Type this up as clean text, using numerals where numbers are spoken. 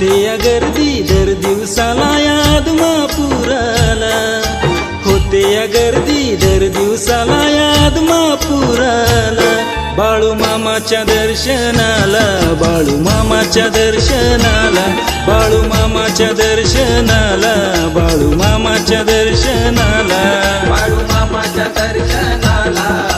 होते या गर्दी दर दिवसाला या आदमापुराला, होते या गर्दी दर दिवसाला या आदमापुराला। बाळू मामाच्या दर्शनाला, बाळू मामाच्या दर्शनाला, बाळू मामाच्या दर्शनाला, बाळू मामाच्या दर्शनाला, बाळू मामाच्या दर्शनाला।